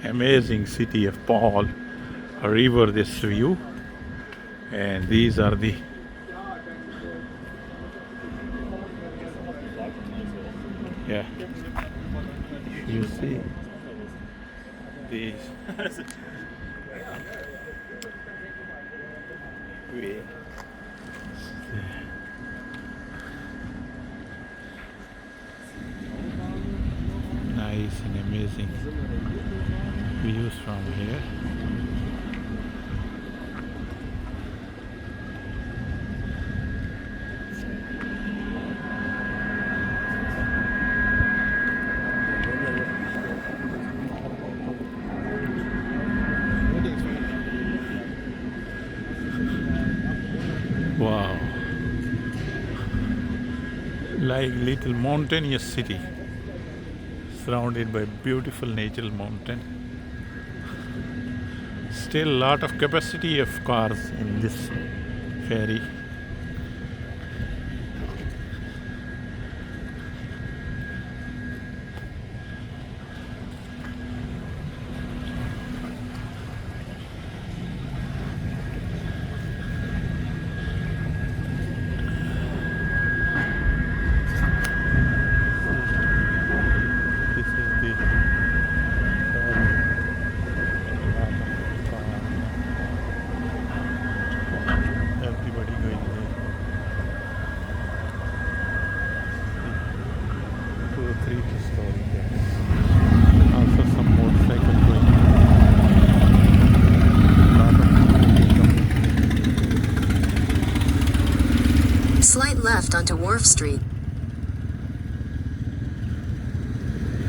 Amazing city of Powell, a river this view, and these are the you see these nice and amazing views from here. Wow, like little mountainous city surrounded by beautiful natural mountain. Still lot of capacity of cars in this ferry. This is the everybody going there. 2 or 3 story there. Also some motorcycle going. Slight left onto Wharf Street.